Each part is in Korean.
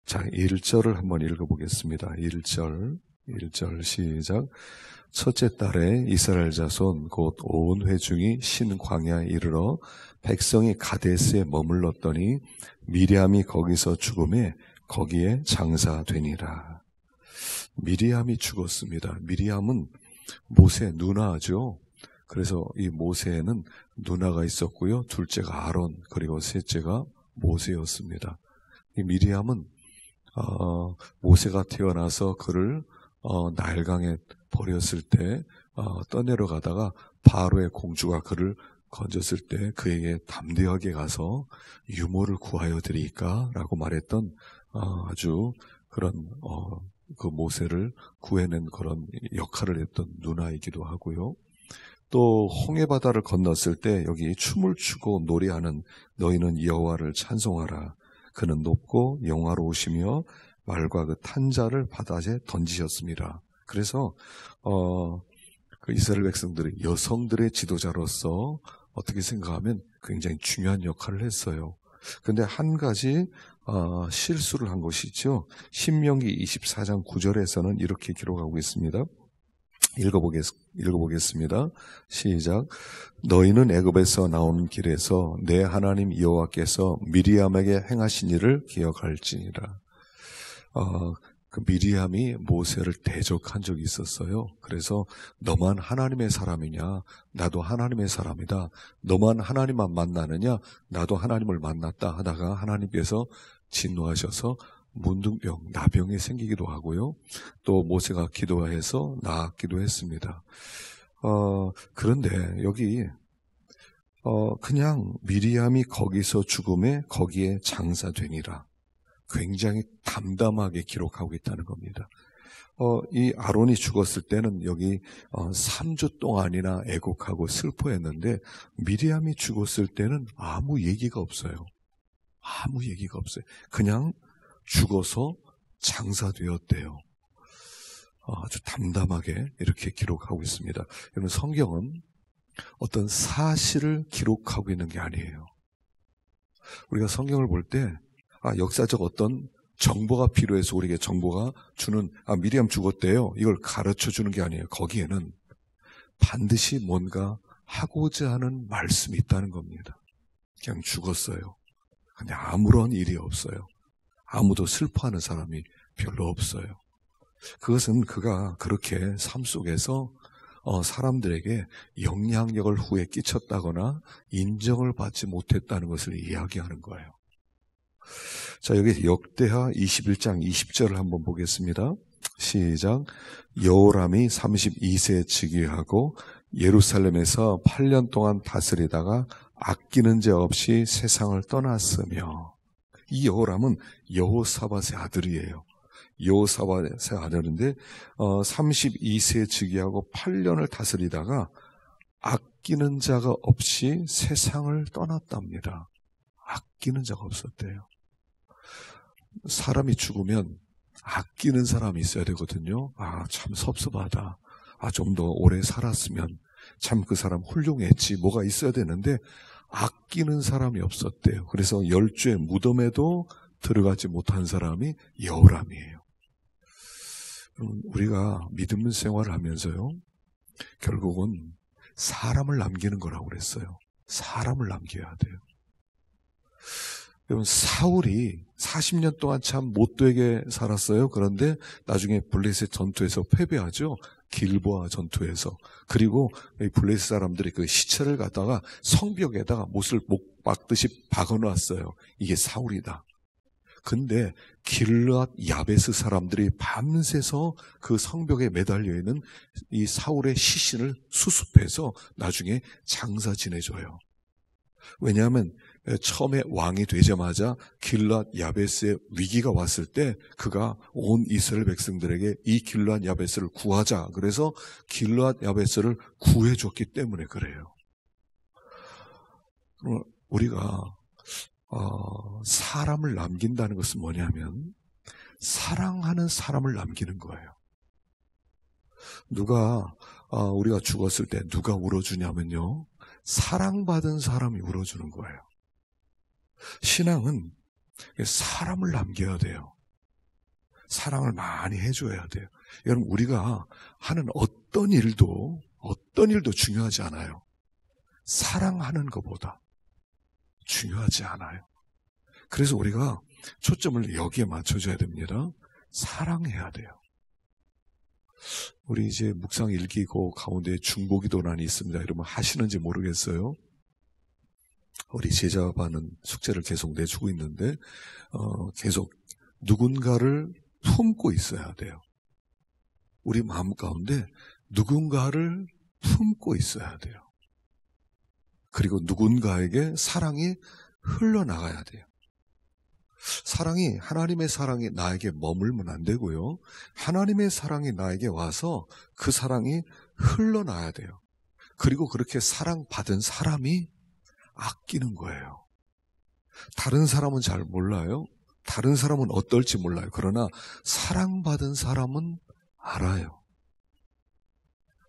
자, 1절을 한번 읽어보겠습니다. 1절 시작. 첫째 달에 이스라엘 자손 곧 온 회중이 신 광야에 이르러 백성이 가데스에 머물렀더니 미리암이 거기서 죽음에 거기에 장사되니라. 미리암이 죽었습니다. 미리암은 모세 누나죠. 그래서 이 모세에는 누나가 있었고요. 둘째가 아론, 그리고 셋째가 모세였습니다. 이 미리암은 모세가 태어나서 그를 나일강에 버렸을 때 떠내려가다가 바로의 공주가 그를 건졌을 때 그에게 담대하게 가서 유모를 구하여 드리까? 라고 말했던 아주 그런 그 모세를 구해낸 그런 역할을 했던 누나이기도 하고요. 또 홍해바다를 건넜을 때 여기 춤을 추고 노래하는 너희는 여호와를 찬송하라. 그는 높고 영화로우시며 말과 그 탄자를 바다에 던지셨습니다. 그래서 그 이스라엘 백성들이 여성들의 지도자로서 어떻게 생각하면 굉장히 중요한 역할을 했어요. 그런데 한 가지 실수를 한 것이죠. 신명기 24장 9절에서는 이렇게 기록하고 있습니다. 읽어보겠습니다. 시작. 너희는 애굽에서 나오는 길에서 내 하나님 여호와께서 미리암에게 행하신 일을 기억할지니라. 그 미리암이 모세를 대적한 적이 있었어요. 그래서 너만 하나님의 사람이냐? 나도 하나님의 사람이다. 너만 하나님만 만나느냐? 나도 하나님을 만났다 하다가 하나님께서 진노하셔서 문둥병, 나병이 생기기도 하고요. 또 모세가 기도해서 나았기도 했습니다. 그런데 여기 그냥 미리암이 거기서 죽음에 거기에 장사되니라. 굉장히 담담하게 기록하고 있다는 겁니다. 이 아론이 죽었을 때는 여기 3주 동안이나 애곡하고 슬퍼했는데 미리암이 죽었을 때는 아무 얘기가 없어요. 아무 얘기가 없어요. 그냥 죽어서 장사되었대요. 아주 담담하게 이렇게 기록하고 있습니다. 여러분, 성경은 어떤 사실을 기록하고 있는 게 아니에요. 우리가 성경을 볼 때 역사적 어떤 정보가 필요해서 우리에게 정보가 주는 미리암 죽었대요. 이걸 가르쳐 주는 게 아니에요. 거기에는 반드시 뭔가 하고자 하는 말씀이 있다는 겁니다. 그냥 죽었어요. 그냥 아무런 일이 없어요. 아무도 슬퍼하는 사람이 별로 없어요. 그것은 그가 그렇게 삶 속에서 사람들에게 영향력을 후에 끼쳤다거나 인정을 받지 못했다는 것을 이야기하는 거예요. 자, 여기 역대하 21장 20절을 한번 보겠습니다. 시작. 여호람이 32세에 즉위하고 예루살렘에서 8년 동안 다스리다가 아끼는 죄 없이 세상을 떠났으며, 이 여호람은 여호사밧의 아들이에요. 여호사밧의 아들인데 32세에 즉위하고 8년을 다스리다가 아끼는 자가 없이 세상을 떠났답니다. 아끼는 자가 없었대요. 사람이 죽으면 아끼는 사람이 있어야 되거든요. 참 섭섭하다. 좀 더 오래 살았으면 참 그 사람 훌륭했지. 뭐가 있어야 되는데 아끼는 사람이 없었대요. 그래서 10주의 무덤에도 들어가지 못한 사람이 여호람이에요. 우리가 믿음 생활을 하면서요, 결국은 사람을 남기는 거라고 그랬어요. 사람을 남겨야 돼요. 여러분, 사울이 40년 동안 참 못되게 살았어요. 그런데 나중에 블레셋 전투에서 패배하죠. 길보아 전투에서. 그리고 블레셋 사람들이 그 시체를 갖다가 성벽에다가 못을 못 박듯이 박아놨어요. 이게 사울이다. 근데 길르앗 야베스 사람들이 밤새서 그 성벽에 매달려 있는 이 사울의 시신을 수습해서 나중에 장사 지내줘요. 왜냐하면 처음에 왕이 되자마자 길르앗 야베스의 위기가 왔을 때 그가 온 이스라엘 백성들에게 이 길르앗 야베스를 구하자. 그래서 길르앗 야베스를 구해줬기 때문에 그래요. 우리가 사람을 남긴다는 것은 뭐냐면 사랑하는 사람을 남기는 거예요. 우리가 죽었을 때 누가 울어주냐면요, 사랑받은 사람이 울어주는 거예요. 신앙은 사람을 남겨야 돼요. 사랑을 많이 해줘야 돼요. 여러분, 우리가 하는 어떤 일도 중요하지 않아요. 사랑하는 것보다 중요하지 않아요. 그래서 우리가 초점을 여기에 맞춰줘야 됩니다. 사랑해야 돼요. 우리 이제 묵상 일기고 가운데 중보기도란이 있습니다. 여러분 하시는지 모르겠어요. 우리 제자반은 숙제를 계속 내주고 있는데 계속 누군가를 품고 있어야 돼요. 우리 마음 가운데 누군가를 품고 있어야 돼요. 그리고 누군가에게 사랑이 흘러나가야 돼요. 하나님의 사랑이 나에게 머물면 안 되고요. 하나님의 사랑이 나에게 와서 그 사랑이 흘러나야 돼요. 그리고 그렇게 사랑받은 사람이 아끼는 거예요. 다른 사람은 잘 몰라요. 다른 사람은 어떨지 몰라요. 그러나 사랑받은 사람은 알아요.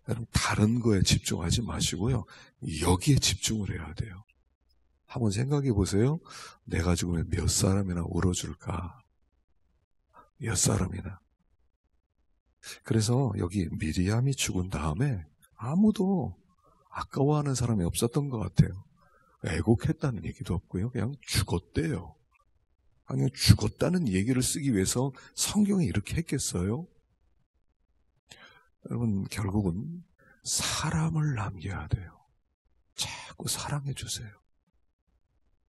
여러분, 다른 거에 집중하지 마시고요. 여기에 집중을 해야 돼요. 한번 생각해 보세요. 내가 죽으면 몇 사람이나 울어줄까? 몇 사람이나. 그래서 여기 미리암이 죽은 다음에 아무도 아까워하는 사람이 없었던 것 같아요. 애곡했다는 얘기도 없고요. 그냥 죽었대요. 그냥 죽었다는 얘기를 쓰기 위해서 성경이 이렇게 했겠어요? 여러분, 결국은 사람을 남겨야 돼요. 자꾸 사랑해 주세요.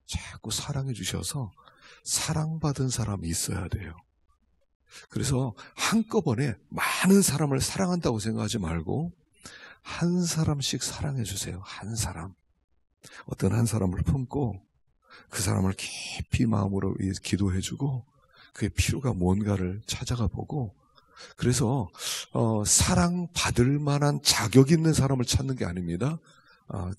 자꾸 사랑해 주셔서 사랑받은 사람이 있어야 돼요. 그래서 한꺼번에 많은 사람을 사랑한다고 생각하지 말고 한 사람씩 사랑해 주세요. 한 사람. 어떤 한 사람을 품고 그 사람을 깊이 마음으로 기도해 주고 그의 필요가 뭔가를 찾아가 보고, 그래서 사랑받을 만한 자격 있는 사람을 찾는 게 아닙니다.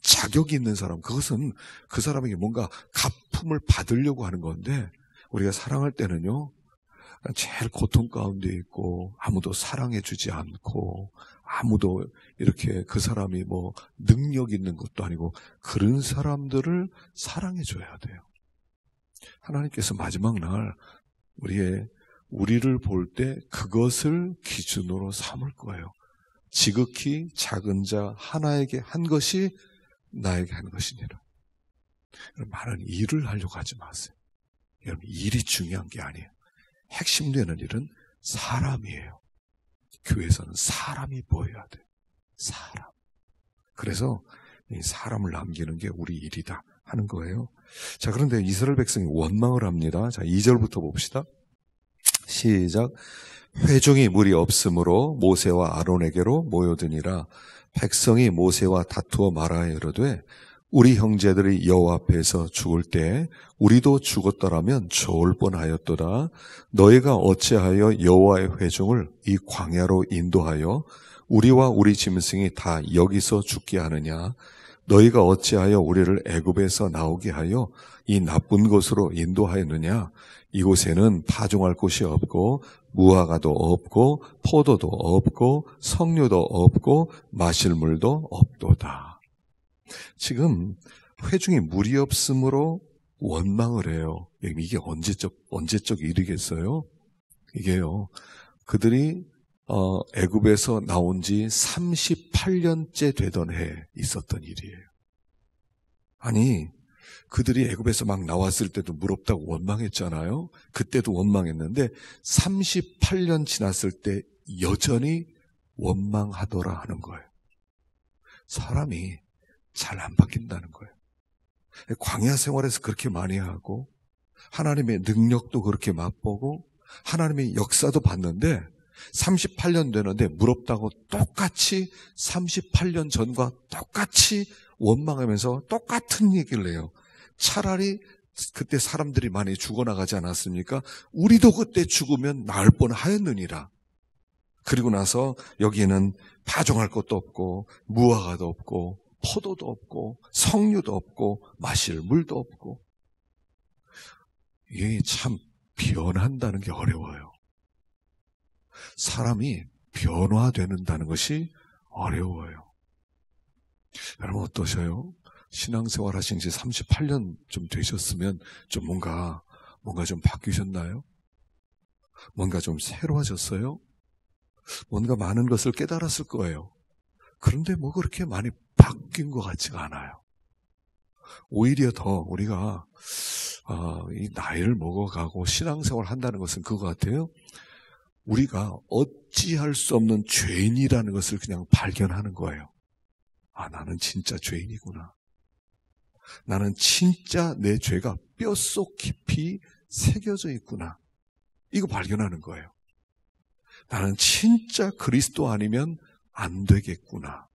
자격이 있는 사람, 그것은 그 사람에게 뭔가 갚음을 받으려고 하는 건데, 우리가 사랑할 때는요, 제일 고통 가운데 있고 아무도 사랑해 주지 않고 아무도 이렇게 그 사람이 뭐 능력 있는 것도 아니고 그런 사람들을 사랑해 줘야 돼요. 하나님께서 마지막 날 우리를 볼 때 그것을 기준으로 삼을 거예요. 지극히 작은 자 하나에게 한 것이 나에게 한 것이니라. 많은 일을 하려고 하지 마세요. 여러분, 일이 중요한 게 아니에요. 핵심되는 일은 사람이에요. 교회에서는 사람이 보여야 돼요. 사람. 그래서 이 사람을 남기는 게 우리 일이다 하는 거예요. 자, 그런데 이스라엘 백성이 원망을 합니다. 자, 2절부터 봅시다. 시작. 회중이 무리 없으므로 모세와 아론에게로 모여드니라. 백성이 모세와 다투어 말하여 이르되 우리 형제들이 여호와 앞에서 죽을 때 우리도 죽었더라면 좋을 뻔하였도다. 너희가 어찌하여 여호와의 회중을 이 광야로 인도하여 우리와 우리 짐승이 다 여기서 죽게 하느냐? 너희가 어찌하여 우리를 애굽에서 나오게 하여 이 나쁜 곳으로 인도하였느냐? 이곳에는 파종할 곳이 없고 무화과도 없고 포도도 없고 석류도 없고 마실 물도 없도다. 지금 회중이 물이 없으므로 원망을 해요. 이게 언제적 일이겠어요? 이게요, 그들이 애굽에서 나온 지 38년째 되던 해에 있었던 일이에요. 아니, 그들이 애굽에서 막 나왔을 때도 물 없다고 원망했잖아요. 그때도 원망했는데 38년 지났을 때 여전히 원망하더라 하는 거예요. 사람이 잘 안 바뀐다는 거예요. 광야 생활에서 그렇게 많이 하고 하나님의 능력도 그렇게 맛보고 하나님의 역사도 봤는데 38년 되는데 물 없다고 똑같이 38년 전과 똑같이 원망하면서 똑같은 얘기를 해요. 차라리 그때 사람들이 많이 죽어나가지 않았습니까? 우리도 그때 죽으면 나을 뻔하였느니라. 그리고 나서 여기에는 파종할 것도 없고 무화과도 없고 포도도 없고 석류도 없고 마실 물도 없고. 이게 참 변한다는 게 어려워요. 사람이 변화되는다는 것이 어려워요. 여러분 어떠셔요? 신앙생활 하신 지 38년 좀 되셨으면 좀 뭔가 좀 바뀌셨나요? 뭔가 좀 새로워졌어요? 뭔가 많은 것을 깨달았을 거예요. 그런데 뭐 그렇게 많이 바뀐 것 같지가 않아요. 오히려 더 우리가 이 나이를 먹어가고 신앙생활을 한다는 것은 그거 같아요. 우리가 어찌할 수 없는 죄인이라는 것을 그냥 발견하는 거예요. 나는 진짜 죄인이구나. 나는 진짜 내 죄가 뼛속 깊이 새겨져 있구나. 이거 발견하는 거예요. 나는 진짜 그리스도 아니면 안 되겠구나.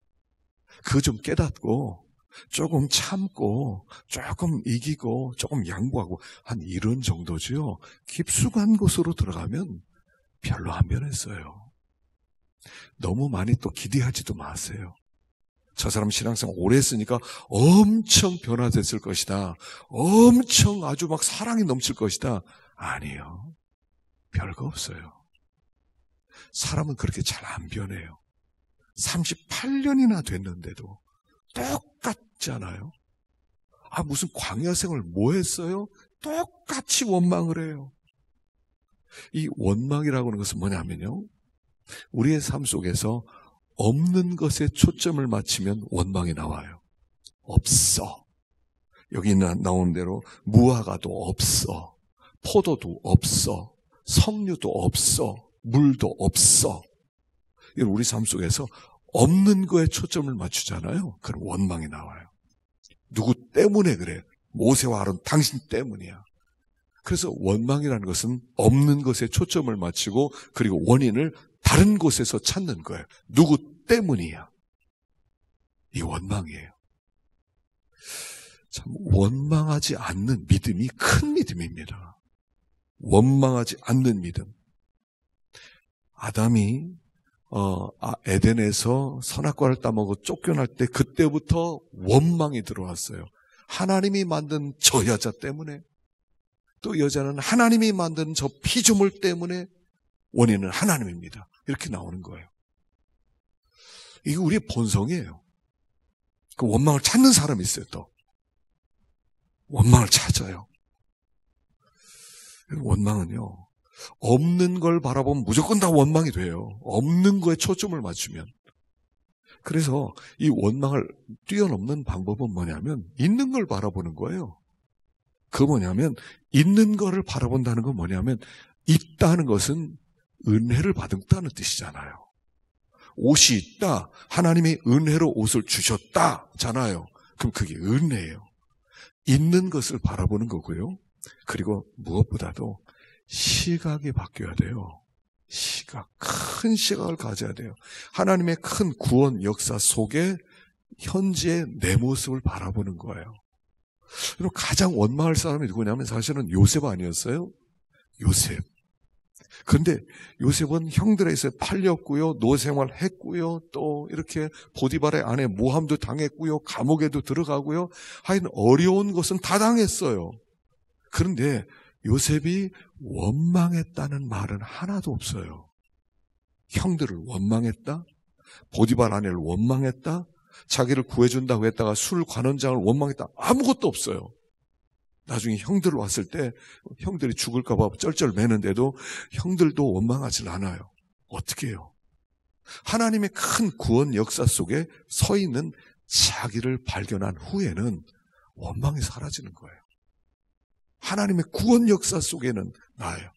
그거 좀 깨닫고 조금 참고 조금 이기고 조금 양보하고 한 이런 정도죠. 깊숙한 곳으로 들어가면 별로 안 변했어요. 너무 많이 또 기대하지도 마세요. 저 사람 신앙생활 오래 했으니까 엄청 변화됐을 것이다. 엄청 아주 막 사랑이 넘칠 것이다. 아니에요. 별거 없어요. 사람은 그렇게 잘 안 변해요. 38년이나 됐는데도 똑같잖아요. 무슨 광야생활 뭐 했어요? 똑같이 원망을 해요. 이 원망이라고 하는 것은 뭐냐면요, 우리의 삶 속에서 없는 것에 초점을 맞추면 원망이 나와요. 없어. 여기 나온 대로 무화과도 없어. 포도도 없어. 석류도 없어. 물도 없어. 이건 우리 삶 속에서 없는 거에 초점을 맞추잖아요. 그럼 원망이 나와요. 누구 때문에 그래? 모세와 아론 당신 때문이야. 그래서 원망이라는 것은 없는 것에 초점을 맞추고 그리고 원인을 다른 곳에서 찾는 거예요. 누구 때문이야. 이 원망이에요. 참 원망하지 않는 믿음이 큰 믿음입니다. 원망하지 않는 믿음. 아담이 에덴에서 선악과를 따먹고 쫓겨날 때 그때부터 원망이 들어왔어요. 하나님이 만든 저 여자 때문에, 또 여자는 하나님이 만든 저 피조물 때문에, 원인은 하나님입니다. 이렇게 나오는 거예요. 이게 우리의 본성이에요. 그 원망을 찾는 사람이 있어요. 또 원망을 찾아요. 원망은요, 없는 걸 바라보면 무조건 다 원망이 돼요. 없는 거에 초점을 맞추면. 그래서 이 원망을 뛰어넘는 방법은 뭐냐면 있는 걸 바라보는 거예요. 그거 뭐냐면, 있는 거를 바라본다는 건 뭐냐면, 있다는 것은 은혜를 받았다는 뜻이잖아요. 옷이 있다. 하나님이 은혜로 옷을 주셨다잖아요. 그럼 그게 은혜예요. 있는 것을 바라보는 거고요. 그리고 무엇보다도 시각이 바뀌어야 돼요. 시각, 큰 시각을 가져야 돼요. 하나님의 큰 구원 역사 속에 현재의 내 모습을 바라보는 거예요. 그리고 가장 원망할 사람이 누구냐면 사실은 요셉 아니었어요? 요셉. 그런데 요셉은 형들에서 팔렸고요, 노생활 했고요, 또 이렇게 보디발의 아내 모함도 당했고요, 감옥에도 들어가고요, 하여튼 어려운 것은 다 당했어요. 그런데 요셉이 원망했다는 말은 하나도 없어요. 형들을 원망했다? 보디발 아내를 원망했다? 자기를 구해준다고 했다가 술 관원장을 원망했다? 아무것도 없어요. 나중에 형들 왔을 때 형들이 죽을까 봐 쩔쩔매는데도 형들도 원망하질 않아요. 어떻게 해요? 하나님의 큰 구원 역사 속에 서 있는 자기를 발견한 후에는 원망이 사라지는 거예요. 하나님의 구원 역사 속에는 나예요.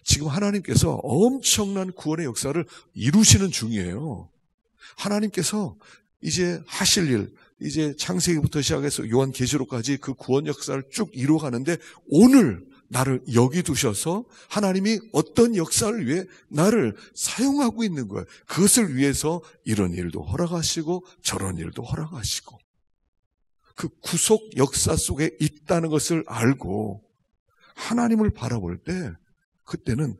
지금 하나님께서 엄청난 구원의 역사를 이루시는 중이에요. 하나님께서 이제 하실 일, 이제 창세기부터 시작해서 요한계시록까지 그 구원 역사를 쭉 이루어가는데, 오늘 나를 여기 두셔서 하나님이 어떤 역사를 위해 나를 사용하고 있는 거예요. 그것을 위해서 이런 일도 허락하시고 저런 일도 허락하시고, 그 구속 역사 속에 있다는 것을 알고 하나님을 바라볼 때, 그때는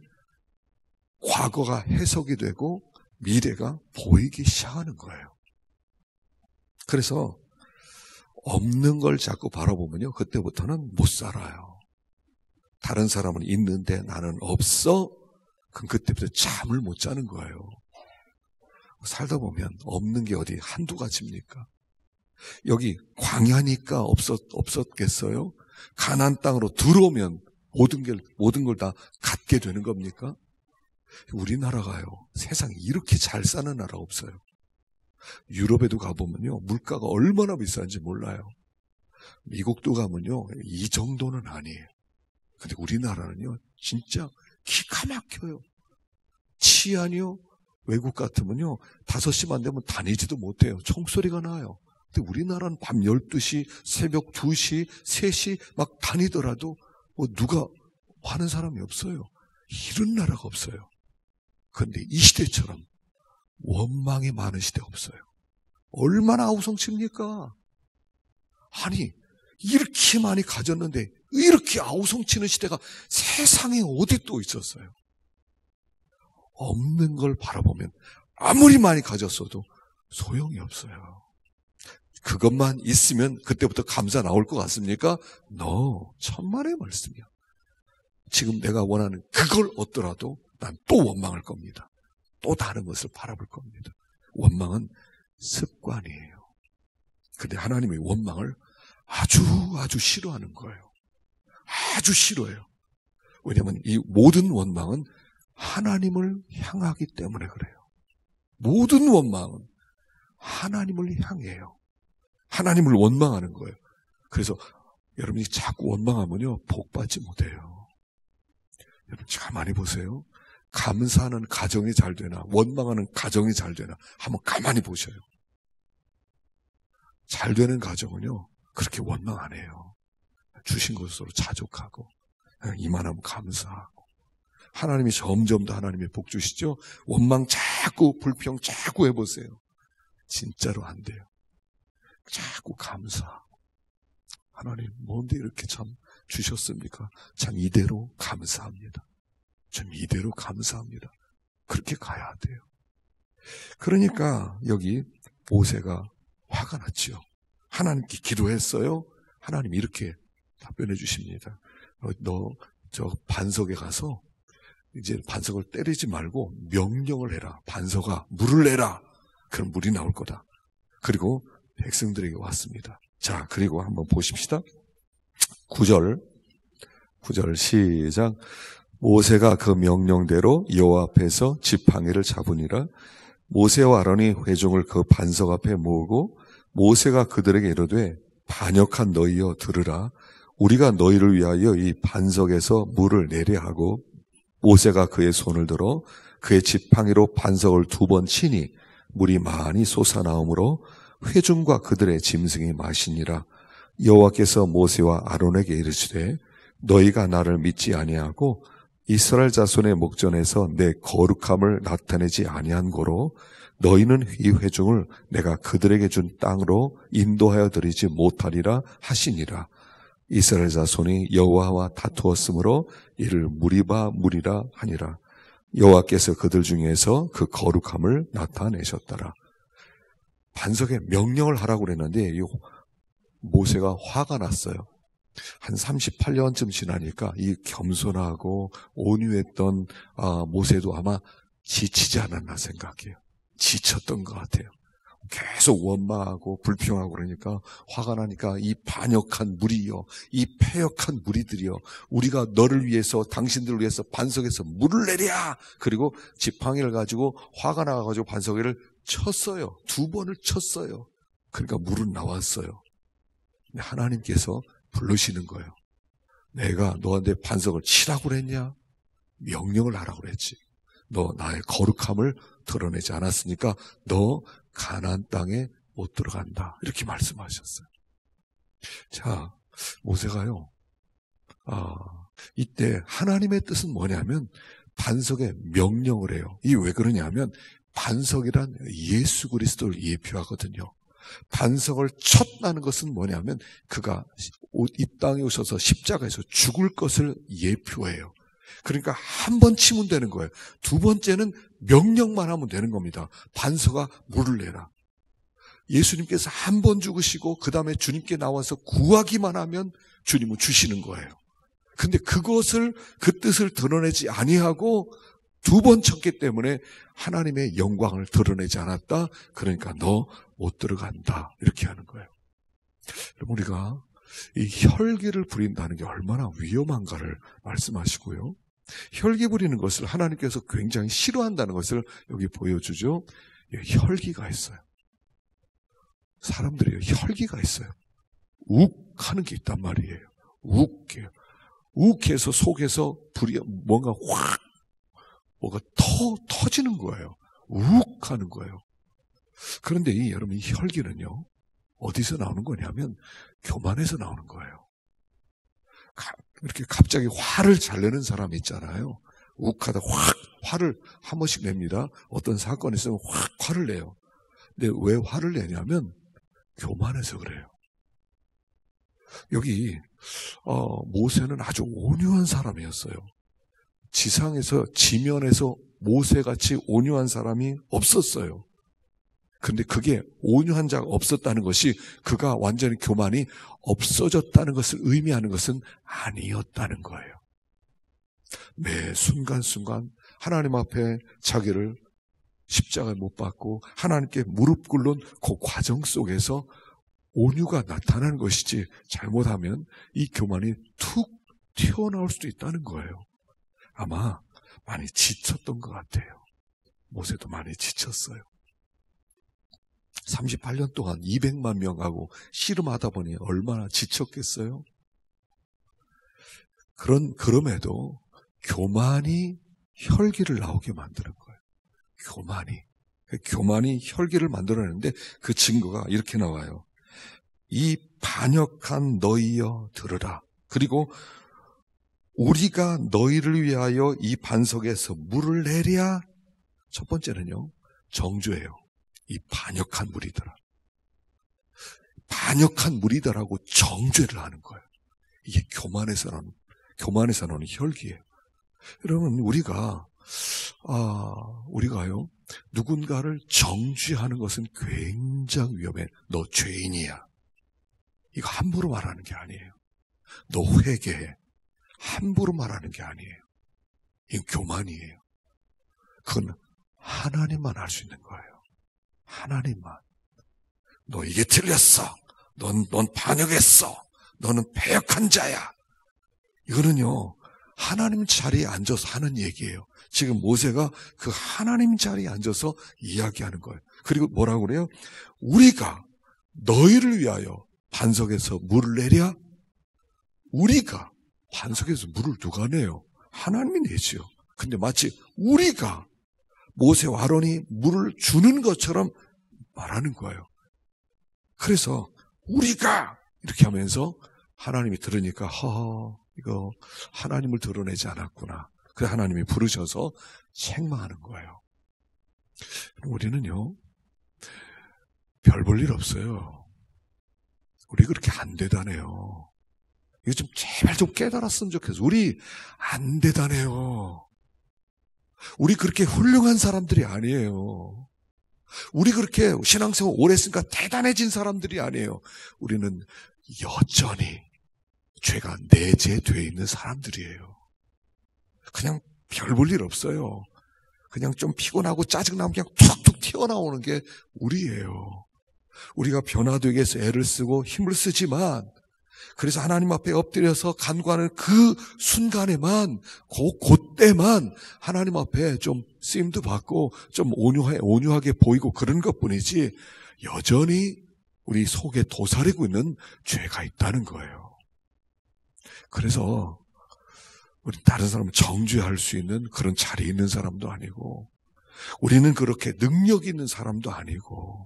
과거가 해석이 되고 미래가 보이기 시작하는 거예요. 그래서 없는 걸 자꾸 바라보면요, 그때부터는 못 살아요. 다른 사람은 있는데 나는 없어? 그럼 그때부터 잠을 못 자는 거예요. 살다 보면 없는 게 어디 한두 가지입니까? 여기 광야니까 없었겠어요? 가나안 땅으로 들어오면 모든 걸 다 갖게 되는 겁니까? 우리나라가요, 세상에 이렇게 잘 사는 나라 없어요. 유럽에도 가보면요, 물가가 얼마나 비싼지 몰라요. 미국도 가면요, 이 정도는 아니에요. 근데 우리나라는요, 진짜 기가 막혀요. 치안이요, 외국 같으면요, 5시만 되면 다니지도 못해요. 총소리가 나요. 근데 우리나라는 밤 12시, 새벽 2시, 3시 막 다니더라도 뭐 누가 하는 사람이 없어요. 이런 나라가 없어요. 그런데 이 시대처럼 원망이 많은 시대 없어요. 얼마나 아우성칩니까? 아니, 이렇게 많이 가졌는데 이렇게 아우성치는 시대가 세상에 어디 또 있었어요? 없는 걸 바라보면 아무리 많이 가졌어도 소용이 없어요. 그것만 있으면 그때부터 감사 나올 것 같습니까? 천만의 말씀이야. 지금 내가 원하는 그걸 얻더라도 난 또 원망할 겁니다. 또 다른 것을 바라볼 겁니다. 원망은 습관이에요. 근데 하나님의 원망을 아주 싫어하는 거예요. 아주 싫어해요. 왜냐하면 이 모든 원망은 하나님을 향하기 때문에 그래요. 모든 원망은 하나님을 향해요. 하나님을 원망하는 거예요. 그래서 여러분이 자꾸 원망하면요, 복받지 못해요. 여러분 가만히 보세요. 감사하는 가정이 잘 되나, 원망하는 가정이 잘 되나 한번 가만히 보셔요. 잘 되는 가정은요, 그렇게 원망 안 해요. 주신 것으로 자족하고 이만하면 감사하고, 하나님이 점점 더 하나님의 복 주시죠. 원망 자꾸, 불평 자꾸 해보세요. 진짜로 안 돼요. 자꾸 감사하고, 하나님 뭔데 이렇게 참 주셨습니까? 참 이대로 감사합니다. 참 이대로 감사합니다. 그렇게 가야 돼요. 그러니까 여기 모세가 화가 났죠. 하나님께 기도했어요. 하나님이 이렇게 답변해 주십니다. 너 저 반석에 가서 이제 반석을 때리지 말고 명령을 해라. 반석아, 물을 내라. 그럼 물이 나올 거다. 그리고 백성들에게 왔습니다. 자, 그리고 한번 보십시다. 9절 시작. 모세가 그 명령대로 여호와 앞에서 지팡이를 잡으니라. 모세와 아론이 회중을 그 반석 앞에 모으고 모세가 그들에게 이르되 반역한 너희여 들으라. 우리가 너희를 위하여 이 반석에서 물을 내려 하고, 모세가 그의 손을 들어 그의 지팡이로 반석을 2번 치니 물이 많이 솟아나오므로 회중과 그들의 짐승이 마시니라. 여호와께서 모세와 아론에게 이르시되 너희가 나를 믿지 아니하고 이스라엘 자손의 목전에서 내 거룩함을 나타내지 아니한 고로 너희는 이 회중을 내가 그들에게 준 땅으로 인도하여 드리지 못하리라 하시니라. 이스라엘 자손이 여호와와 다투었으므로 이를 무리라 하니라. 여호와께서 그들 중에서 그 거룩함을 나타내셨더라. 반석에 명령을 하라고 그랬는데 모세가 화가 났어요. 한 38년쯤 지나니까 이 겸손하고 온유했던 모세도 아마 지치지 않았나 생각해요. 지쳤던 것 같아요. 계속 원망하고 불평하고 그러니까 화가 나니까 이 반역한 무리여, 이 패역한 무리들이여, 우리가 너를 위해서, 당신들을 위해서 반석에서 물을 내랴. 그리고 지팡이를 가지고 화가 나가지고 반석에를 쳤어요. 2번을 쳤어요. 그러니까 물은 나왔어요. 하나님께서 부르시는 거예요. 내가 너한테 반석을 치라고 그랬냐? 명령을 하라고 그랬지. 너 나의 거룩함을 드러내지 않았으니까 너 가나안 땅에 못 들어간다. 이렇게 말씀하셨어요. 자, 모세가요, 이때 하나님의 뜻은 뭐냐면 반석에 명령을 해요. 이게 왜 그러냐면 반석이란 예수 그리스도를 예표하거든요. 반석을 쳤다는 것은 뭐냐면 그가 이 땅에 오셔서 십자가에서 죽을 것을 예표해요. 그러니까 한 번 치면 되는 거예요. 2번째는 명령만 하면 되는 겁니다. 반석아, 물을 내라. 예수님께서 한 번 죽으시고 그 다음에 주님께 나와서 구하기만 하면 주님은 주시는 거예요. 근데 그것을, 그 뜻을 드러내지 아니하고 2번 쳤기 때문에 하나님의 영광을 드러내지 않았다. 그러니까 너 못 들어간다. 이렇게 하는 거예요. 우리가 이 혈기를 부린다는 게 얼마나 위험한가를 말씀하시고요. 혈기 부리는 것을 하나님께서 굉장히 싫어한다는 것을 여기 보여주죠. 혈기가 있어요. 사람들이 혈기가 있어요. 욱 하는 게 있단 말이에요. 욱해요. 욱해서 속에서 불이 뭔가 확 뭐가 터지는 거예요. 욱 하는 거예요. 그런데 여러분, 이 혈기는요, 어디서 나오는 거냐면 교만에서 나오는 거예요. 이렇게 갑자기 화를 잘 내는 사람이 있잖아요. 욱하다 확 화를 한 번씩 냅니다. 어떤 사건이 있으면 확 화를 내요. 근데 왜 화를 내냐면 교만해서 그래요. 여기 모세는 아주 온유한 사람이었어요. 지면에서 모세같이 온유한 사람이 없었어요. 근데 그게 온유한 자가 없었다는 것이 그가 완전히 교만이 없어졌다는 것을 의미하는 것은 아니었다는 거예요. 매 순간순간 하나님 앞에 자기를 십자가에 못 박고 하나님께 무릎 꿇는 그 과정 속에서 온유가 나타나는 것이지, 잘못하면 이 교만이 툭 튀어나올 수도 있다는 거예요. 아마 많이 지쳤던 것 같아요. 모세도 많이 지쳤어요. 38년 동안 200만 명하고 씨름하다 보니 얼마나 지쳤겠어요? 그럼에도 교만이 혈기를 나오게 만드는 거예요. 교만이 혈기를 만들어내는데 그 증거가 이렇게 나와요. 이 반역한 너희여 들으라. 그리고 우리가 너희를 위하여 이 반석에서 물을 내랴. 첫 번째는요, 정죄예요. 이 반역한 무리들아. 반역한 무리들하고 정죄를 하는 거예요. 이게 교만에서 나오는 혈기예요. 여러분, 우리가요, 누군가를 정죄하는 것은 굉장히 위험해. 너 죄인이야. 이거 함부로 말하는 게 아니에요. 너 회개해. 함부로 말하는 게 아니에요. 이건 교만이에요. 그건 하나님만 알 수 있는 거예요. 하나님만. 너 이게 틀렸어. 넌 반역했어. 너는 패역한 자야. 이거는요, 하나님 자리에 앉아서 하는 얘기예요. 지금 모세가 그 하나님 자리에 앉아서 이야기하는 거예요. 그리고 뭐라고 그래요? 우리가 너희를 위하여 반석에서 물을 내랴? 우리가 반석에서 물을 누가 내요? 하나님이 내지요. 근데 마치 우리가 모세와 아론이 물을 주는 것처럼 말하는 거예요. 그래서 우리가 이렇게 하면서 하나님이 들으니까 이거 하나님을 드러내지 않았구나. 그래서 하나님이 부르셔서 책망하는 거예요. 우리는요, 별 볼 일 없어요. 우리 그렇게 안 대단해요. 이거 좀 제발 좀 깨달았으면 좋겠어. 우리 안 대단해요. 우리 그렇게 훌륭한 사람들이 아니에요. 우리 그렇게 신앙생활 오래 했으니까 대단해진 사람들이 아니에요. 우리는 여전히 죄가 내재되어 있는 사람들이에요. 그냥 별 볼 일 없어요. 그냥 좀 피곤하고 짜증나면 그냥 툭툭 튀어나오는 게 우리예요. 우리가 변화되기 위해서 애를 쓰고 힘을 쓰지만, 그래서 하나님 앞에 엎드려서 간구하는 그 순간에만, 그때만 하나님 앞에 좀 쓰임도 받고 좀 온유하게 보이고 그런 것뿐이지, 여전히 우리 속에 도사리고 있는 죄가 있다는 거예요. 그래서 우리 다른 사람을 정죄할 수 있는 그런 자리에 있는 사람도 아니고, 우리는 그렇게 능력 있는 사람도 아니고,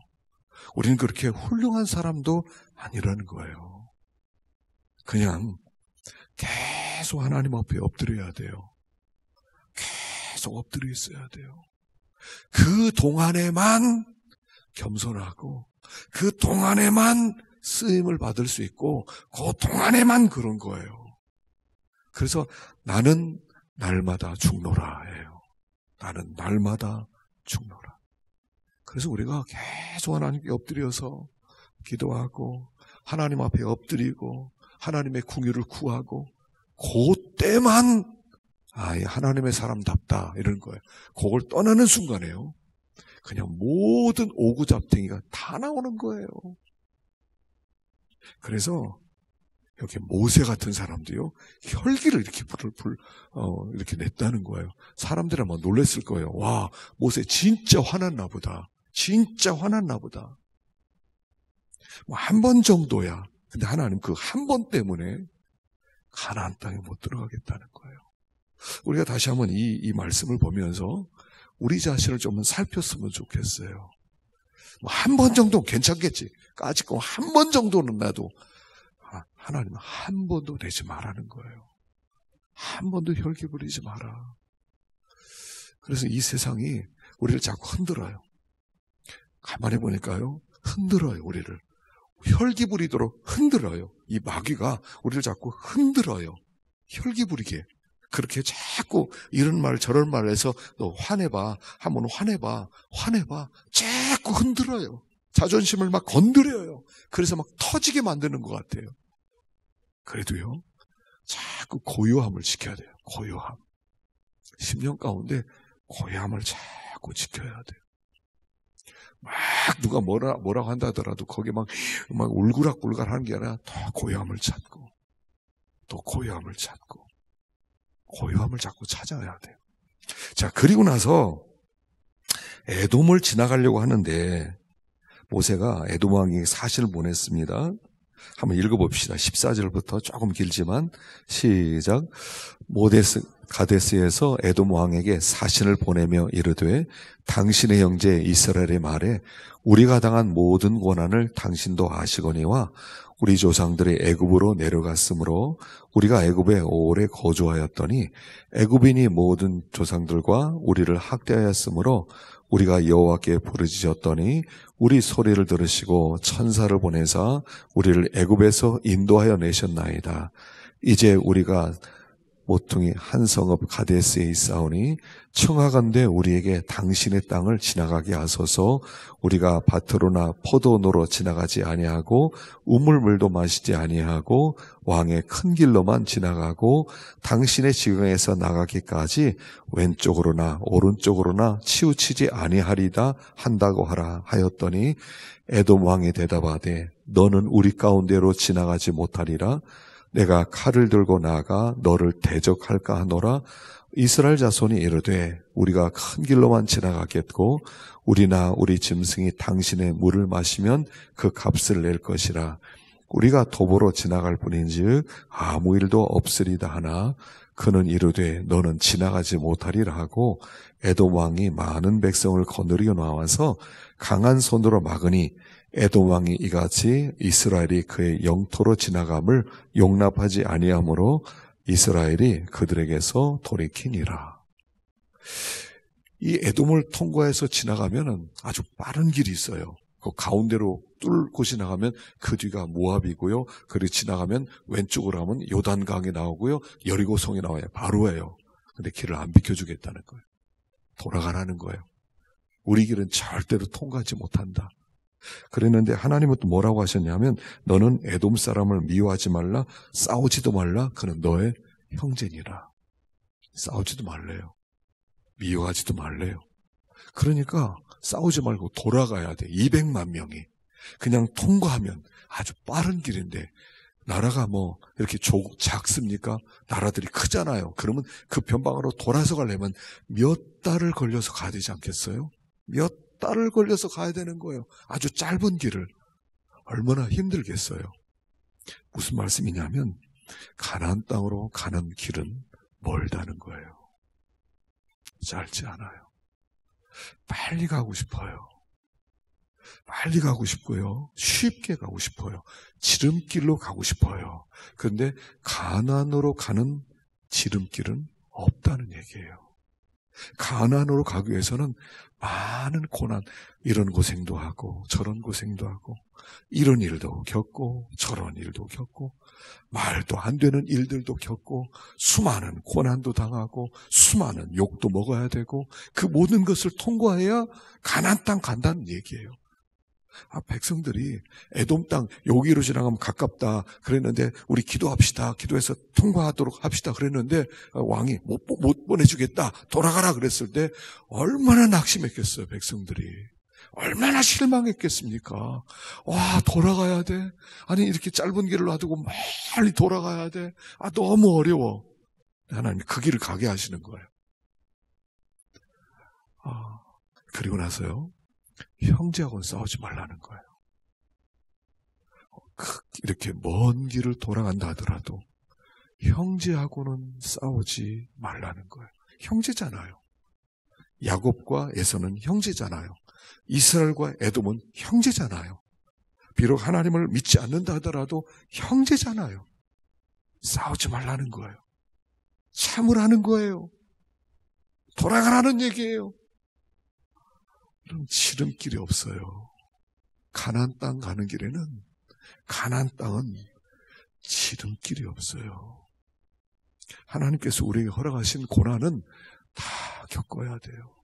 우리는 그렇게 훌륭한 사람도 아니라는 거예요. 그냥 계속 하나님 앞에 엎드려야 돼요. 계속 엎드려 있어야 돼요. 그 동안에만 겸손하고, 그 동안에만 쓰임을 받을 수 있고, 그 동안에만 그런 거예요. 그래서 나는 날마다 죽노라예요. 나는 날마다 죽노라. 그래서 우리가 계속 하나님께 엎드려서 기도하고, 하나님 앞에 엎드리고, 하나님의 궁유를 구하고, 그때만 하나님의 사람답다 이런 거예요. 그걸 떠나는 순간에요, 그냥 모든 오구잡탱이가 다 나오는 거예요. 그래서 여기 모세 같은 사람도요, 혈기를 이렇게 이렇게 냈다는 거예요. 사람들은 아마 놀랬을 거예요. 와, 모세 진짜 화났나 보다. 진짜 화났나 보다. 뭐 한 번 정도야. 근데 하나님 그 한 번 때문에 가나안 땅에 못 들어가겠다는 거예요. 우리가 다시 한번 이 말씀을 보면서 우리 자신을 좀 살폈으면 좋겠어요. 뭐 한 번 정도는 괜찮겠지. 까짓 거 한 번 정도는 나도 하나님은 한 번도 내지 말라는 거예요. 한 번도 혈기 부리지 마라. 그래서 이 세상이 우리를 자꾸 흔들어요. 가만히 보니까요, 흔들어요, 우리를. 혈기 부리도록 흔들어요. 이 마귀가 우리를 자꾸 흔들어요. 혈기 부리게. 그렇게 자꾸 이런 말 저런 말 해서 너 화내봐. 한번 화내봐. 자꾸 흔들어요. 자존심을 막 건드려요. 그래서 막 터지게 만드는 것 같아요. 그래도요, 자꾸 고요함을 지켜야 돼요. 고요함. 10년 가운데 고요함을 자꾸 지켜야 돼요. 막 누가 뭐라고 한다 하더라도 거기에 막 울그락불락 하는 게 아니라 더 고요함을 찾고, 또 고요함을 찾고, 고요함을 자꾸 찾아야 돼요. 자, 그리고 나서 에돔을 지나가려고 하는데 모세가 에돔 왕에게 사신을 보냈습니다. 한번 읽어봅시다. 14절부터 조금 길지만 시작. 가데스에서 에돔 왕에게 사신을 보내며 이르되 당신의 형제 이스라엘의 말에 우리가 당한 모든 고난을 당신도 아시거니와 우리 조상들이 애굽으로 내려갔으므로 우리가 애굽에 오래 거주하였더니 애굽인이 모든 조상들과 우리를 학대하였으므로 우리가 여호와께 부르짖었더니 우리 소리를 들으시고 천사를 보내사 우리를 애굽에서 인도하여 내셨나이다. 이제 우리가 모퉁이 한 성읍 가데스에 있사오니 청하건대 우리에게 당신의 땅을 지나가게 하소서. 우리가 밭으로나 포도노로 지나가지 아니하고 우물물도 마시지 아니하고 왕의 큰 길로만 지나가고 당신의 지경에서 나가기까지 왼쪽으로나 오른쪽으로나 치우치지 아니하리다 한다고 하라 하였더니 에돔 왕이 대답하되 너는 우리 가운데로 지나가지 못하리라. 내가 칼을 들고 나가 너를 대적할까 하노라. 이스라엘 자손이 이르되 우리가 큰 길로만 지나가겠고 우리나 우리 짐승이 당신의 물을 마시면 그 값을 낼 것이라. 우리가 도보로 지나갈 뿐인즉 아무 일도 없으리다 하나 그는 이르되 너는 지나가지 못하리라 하고 에돔 왕이 많은 백성을 거느리고 나와서 강한 손으로 막으니 에돔 왕이 이같이 이스라엘이 그의 영토로 지나감을 용납하지 아니하므로 이스라엘이 그들에게서 돌이키니라. 이 에돔을 통과해서 지나가면은 아주 빠른 길이 있어요. 그 가운데로 뚫고 지나가면 그 뒤가 모압이고요. 그리고 지나가면 왼쪽으로 가면 요단강이 나오고요. 여리고성이 나와요. 바로예요. 근데 길을 안 비켜주겠다는 거예요. 돌아가라는 거예요. 우리 길은 절대로 통과하지 못한다. 그랬는데 하나님은 또 뭐라고 하셨냐면 너는 에돔 사람을 미워하지 말라. 싸우지도 말라. 그는 너의 형제니라. 싸우지도 말래요. 미워하지도 말래요. 그러니까 싸우지 말고 돌아가야 돼. 200만 명이. 그냥 통과하면 아주 빠른 길인데 나라가 뭐 이렇게 작습니까? 나라들이 크잖아요. 그러면 그 변방으로 돌아서 가려면 몇 달을 걸려서 가야 되지 않겠어요? 몇 달을 걸려서 가야 되는 거예요. 아주 짧은 길을. 얼마나 힘들겠어요. 무슨 말씀이냐면 가나안 땅으로 가는 길은 멀다는 거예요. 짧지 않아요. 빨리 가고 싶어요. 빨리 가고 싶고요. 쉽게 가고 싶어요. 지름길로 가고 싶어요. 그런데 가나안으로 가는 지름길은 없다는 얘기예요. 가나안으로 가기 위해서는 많은 고난, 이런 고생도 하고 저런 고생도 하고 이런 일도 겪고 저런 일도 겪고 말도 안 되는 일들도 겪고 수많은 고난도 당하고 수많은 욕도 먹어야 되고 그 모든 것을 통과해야 가나안 땅 간다는 얘기예요. 백성들이 에돔 땅 여기로 지나가면 가깝다 그랬는데 우리 기도합시다. 기도해서 통과하도록 합시다 그랬는데 왕이 못 보내주겠다. 돌아가라 그랬을 때 얼마나 낙심했겠어요. 백성들이. 얼마나 실망했겠습니까? 와, 돌아가야 돼. 아니, 이렇게 짧은 길을 놔두고 멀리 돌아가야 돼. 아, 너무 어려워. 하나님 그 길을 가게 하시는 거예요. 그리고 나서요, 형제하고는 싸우지 말라는 거예요. 이렇게 먼 길을 돌아간다 하더라도 형제하고는 싸우지 말라는 거예요. 형제잖아요. 야곱과 에서는 형제잖아요. 이스라엘과 에돔은 형제잖아요. 비록 하나님을 믿지 않는다 하더라도 형제잖아요. 싸우지 말라는 거예요. 참으라는 거예요. 돌아가라는 얘기예요. 그럼 지름길이 없어요. 가나안 땅 가는 길에는, 가나안 땅은 지름길이 없어요. 하나님께서 우리에게 허락하신 고난은 다 겪어야 돼요.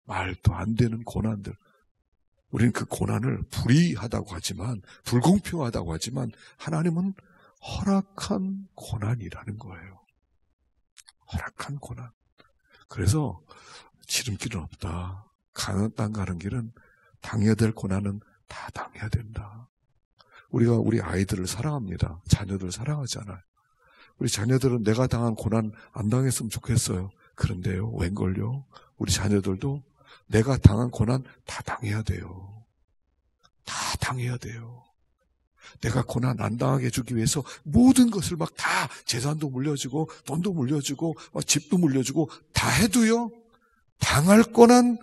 말도 안 되는 고난들. 우리는 그 고난을 불의하다고 하지만, 불공평하다고 하지만 하나님은 허락한 고난이라는 거예요. 허락한 고난. 그래서 지름길은 없다. 가나안 땅 가는 길은 당해야 될 고난은 다 당해야 된다. 우리가 우리 아이들을 사랑합니다. 자녀들을 사랑하잖아요. 우리 자녀들은 내가 당한 고난 안 당했으면 좋겠어요. 그런데요, 웬걸요? 우리 자녀들도 내가 당한 고난 다 당해야 돼요. 다 당해야 돼요. 내가 고난 안 당하게 해주기 위해서 모든 것을 막 다 재산도 물려주고 돈도 물려주고 집도 물려주고 다 해도요, 당할 고난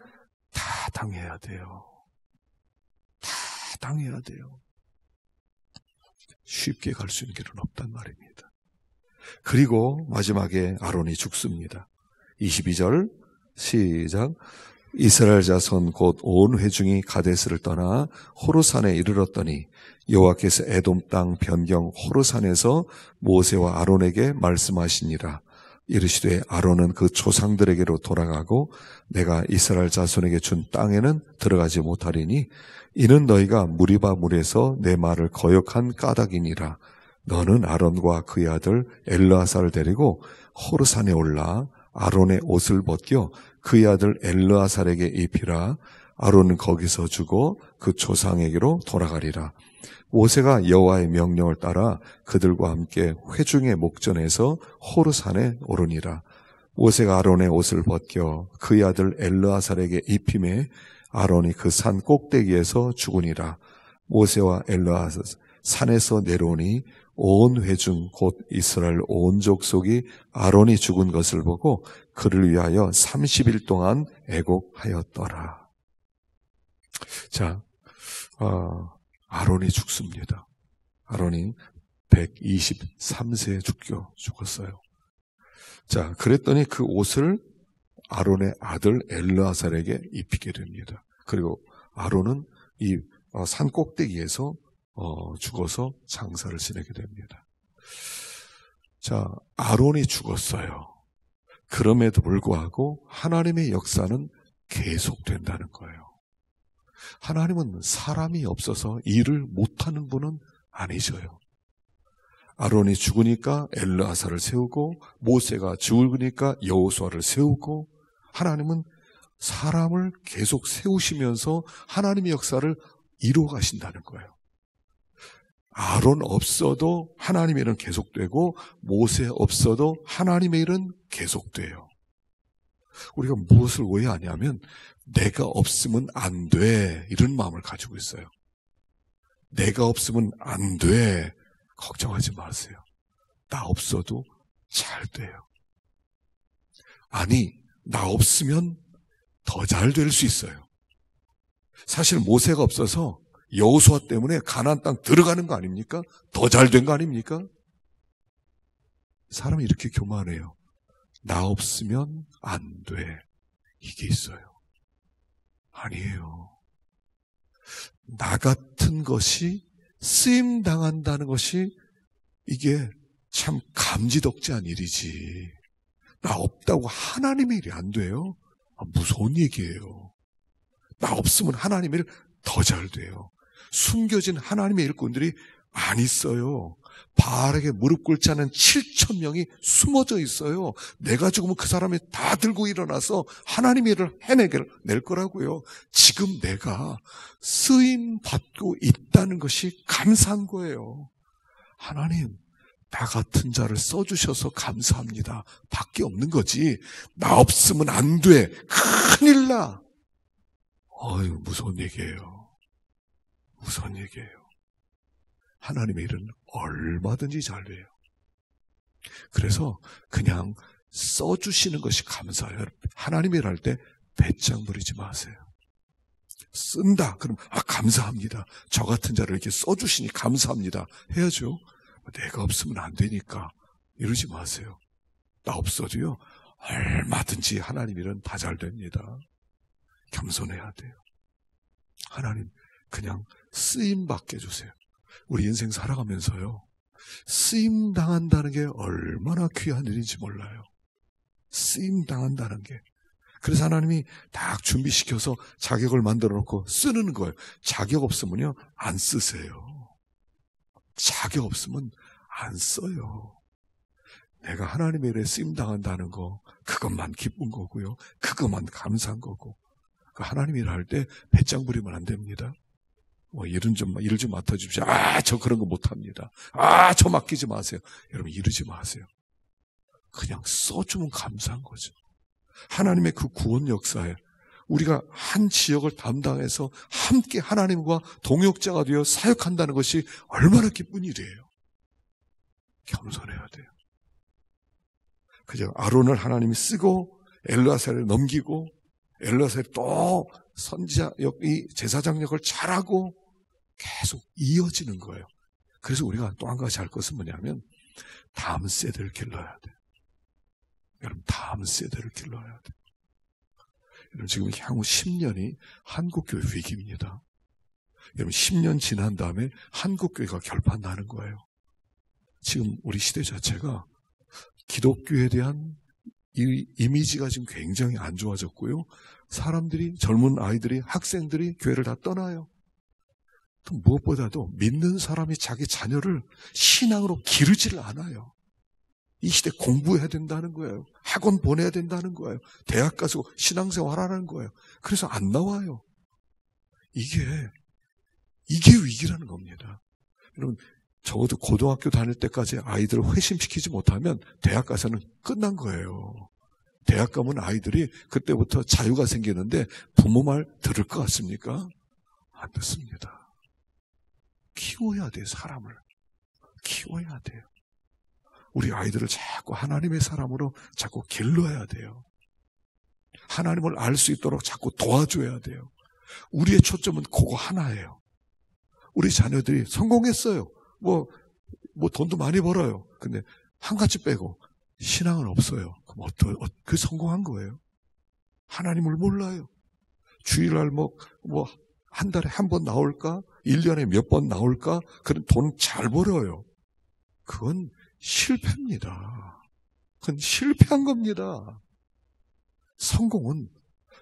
다 당해야 돼요. 다 당해야 돼요. 쉽게 갈 수 있는 길은 없단 말입니다. 그리고 마지막에 아론이 죽습니다. 22절 시작. 이스라엘 자손 곧 온 회중이 가데스를 떠나 호르산에 이르렀더니 여호와께서 에돔 땅 변경 호르산에서 모세와 아론에게 말씀하시니라. 이르시되 아론은 그 조상들에게로 돌아가고 내가 이스라엘 자손에게 준 땅에는 들어가지 못하리니 이는 너희가 무리바 물에서 내 말을 거역한 까닭이니라. 너는 아론과 그의 아들 엘르아사를 데리고 호르산에 올라 아론의 옷을 벗겨 그의 아들 엘르아살에게 입히라. 아론은 거기서 죽어 그 조상에게로 돌아가리라. 모세가 여호와의 명령을 따라 그들과 함께 회중의 목전에서 호르산에 오르니라. 모세가 아론의 옷을 벗겨 그의 아들 엘르아살에게 입힘에 아론이 그 산 꼭대기에서 죽으니라. 모세와 엘르아살 산에서 내려오니 온 회중 곧 이스라엘 온 족속이 아론이 죽은 것을 보고 그를 위하여 30일 동안 애곡하였더라. 자, 아론이 죽습니다. 아론이 123세에 죽었어요. 자, 그랬더니 그 옷을 아론의 아들 엘르아살에게 입히게 됩니다. 그리고 아론은 이 산 꼭대기에서 죽어서 장사를 지내게 됩니다. 자, 아론이 죽었어요. 그럼에도 불구하고 하나님의 역사는 계속된다는 거예요. 하나님은 사람이 없어서 일을 못하는 분은 아니셔요. 아론이 죽으니까 엘르아살을 세우고 모세가 죽으니까 여호수아를 세우고 하나님은 사람을 계속 세우시면서 하나님의 역사를 이루어 가신다는 거예요. 아론 없어도 하나님의 일은 계속되고 모세 없어도 하나님의 일은 계속돼요. 우리가 무엇을 오해하냐면 내가 없으면 안 돼, 이런 마음을 가지고 있어요. 내가 없으면 안 돼, 걱정하지 마세요. 나 없어도 잘 돼요. 아니, 나 없으면 더 잘 될 수 있어요. 사실 모세가 없어서 여호수아 때문에 가나안 땅 들어가는 거 아닙니까? 더 잘 된 거 아닙니까? 사람이 이렇게 교만해요. 나 없으면 안 돼, 이게 있어요. 아니에요. 나 같은 것이 쓰임 당한다는 것이 이게 참 감지덕지한 일이지. 나 없다고 하나님의 일이 안 돼요? 무서운 얘기예요. 나 없으면 하나님의 일 더 잘 돼요. 숨겨진 하나님의 일꾼들이 안 있어요. 바알에게 무릎 꿇지 않은 7,000명이 숨어져 있어요. 내가 죽으면 그 사람이 다 들고 일어나서 하나님의 일을 해낼 거라고요. 지금 내가 쓰임 받고 있다는 것이 감사한 거예요. 하나님, 나 같은 자를 써주셔서 감사합니다. 밖에 없는 거지. 나 없으면 안 돼. 큰일 나. 어휴, 무서운 얘기예요. 무서운 얘기예요. 하나님의 일은 얼마든지 잘 돼요. 그래서 그냥 써주시는 것이 감사해요. 하나님의 일 할 때 배짱 부리지 마세요. 쓴다. 그럼 감사합니다. 저 같은 자를 이렇게 써주시니 감사합니다. 해야죠. 내가 없으면 안 되니까 이러지 마세요. 나 없어도요. 얼마든지 하나님 일은 다 잘 됩니다. 겸손해야 돼요. 하나님 그냥 쓰임 받게 해주세요. 우리 인생 살아가면서요. 쓰임 당한다는 게 얼마나 귀한 일인지 몰라요. 쓰임 당한다는 게. 그래서 하나님이 딱 준비시켜서 자격을 만들어 놓고 쓰는 거예요. 자격 없으면요. 안 쓰세요. 자격 없으면 안 써요. 내가 하나님의 일에 쓰임 당한다는 거, 그것만 기쁜 거고요. 그것만 감사한 거고. 하나님 일을 할 때 배짱 부리면 안 됩니다. 일을 좀 맡아주십시오. 저 그런 거 못합니다. 저 맡기지 마세요. 여러분 이러지 마세요. 그냥 써주면 감사한 거죠. 하나님의 그 구원 역사에 우리가 한 지역을 담당해서 함께 하나님과 동역자가 되어 사역한다는 것이 얼마나 기쁜 일이에요. 겸손해야 돼요. 그죠? 아론을 하나님이 쓰고 엘르아살을 넘기고 엘르아살이 또 선지자 이 제사장 역을 잘하고 계속 이어지는 거예요. 그래서 우리가 또 한 가지 할 것은 뭐냐면 다음 세대를 길러야 돼요. 여러분 다음 세대를 길러야 돼요. 여러분 지금 향후 10년이 한국교회 위기입니다. 여러분 10년 지난 다음에 한국교회가 결판나는 거예요. 지금 우리 시대 자체가 기독교에 대한 이 이미지가 지금 굉장히 안 좋아졌고요. 사람들이, 젊은 아이들이, 학생들이 교회를 다 떠나요. 또 무엇보다도 믿는 사람이 자기 자녀를 신앙으로 기르지를 않아요. 이 시대 공부해야 된다는 거예요. 학원 보내야 된다는 거예요. 대학 가서 신앙생활 하라는 거예요. 그래서 안 나와요. 이게 위기라는 겁니다. 여러분, 적어도 고등학교 다닐 때까지 아이들을 회심시키지 못하면 대학 가서는 끝난 거예요. 대학 가면 아이들이 그때부터 자유가 생기는데 부모 말 들을 것 같습니까? 안 듣습니다. 키워야 돼요. 사람을. 키워야 돼요. 우리 아이들을 자꾸 하나님의 사람으로 자꾸 길러야 돼요. 하나님을 알 수 있도록 자꾸 도와줘야 돼요. 우리의 초점은 그거 하나예요. 우리 자녀들이 성공했어요. 뭐 돈도 많이 벌어요. 근데 한 가지 빼고 신앙은 없어요. 그럼 그 성공한 거예요. 하나님을 몰라요. 주일날 한 달에 한 번 나올까? 1년에 몇 번 나올까? 그런 돈 잘 벌어요. 그건 실패입니다. 그건 실패한 겁니다. 성공은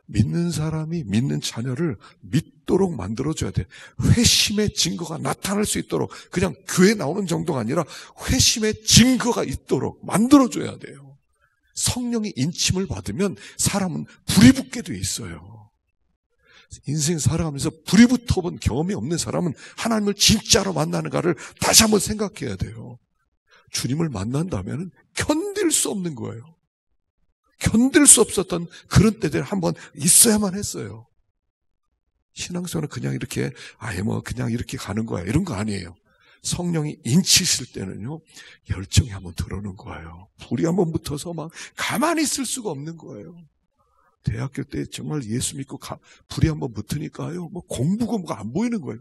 믿는 사람이 믿는 자녀를 믿도록 만들어줘야 돼. 회심의 증거가 나타날 수 있도록 그냥 교회 나오는 정도가 아니라 회심의 증거가 있도록 만들어줘야 돼요. 성령의 인침을 받으면 사람은 불이 붙게 돼 있어요. 인생 살아가면서 불이 붙어본 경험이 없는 사람은 하나님을 진짜로 만나는가를 다시 한번 생각해야 돼요. 주님을 만난다면 견딜 수 없는 거예요. 견딜 수 없었던 그런 때들 한번 있어야만 했어요. 신앙생활은 그냥 이렇게 그냥 이렇게 가는 거야 이런 거 아니에요. 성령이 인치실 때는요 열정이 한번 들어오는 거예요. 불이 한번 붙어서 막 가만히 있을 수가 없는 거예요. 대학교 때 정말 예수 믿고 불이 한번 붙으니까요 공부가 뭐가 안 보이는 거예요.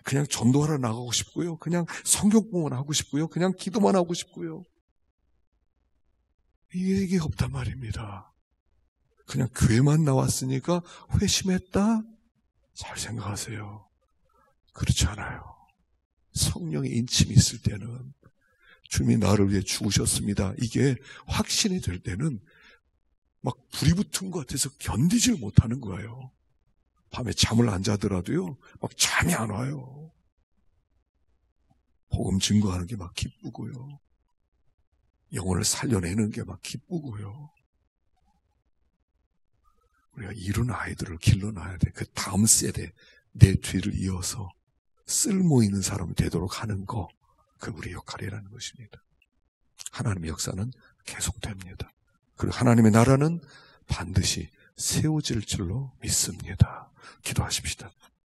그냥 전도하러 나가고 싶고요. 그냥 성경 공부만 하고 싶고요. 그냥 기도만 하고 싶고요. 이 얘기 없단 말입니다. 그냥 교회만 나왔으니까 회심했다? 잘 생각하세요. 그렇지 않아요. 성령의 인침이 있을 때는 주님이 나를 위해 죽으셨습니다. 이게 확신이 될 때는 막 불이 붙은 것 같아서 견디질 못하는 거예요. 밤에 잠을 안 자더라도요 막 잠이 안 와요. 복음 증거하는 게 막 기쁘고요. 영혼을 살려내는 게 막 기쁘고요. 우리가 이룬 아이들을 길러놔야 돼. 그 다음 세대, 내 뒤를 이어서 쓸모 있는 사람이 되도록 하는 거, 그 우리 역할이라는 것입니다. 하나님의 역사는 계속됩니다. 그리고 하나님의 나라는 반드시 세워질 줄로 믿습니다. 기도하십시다.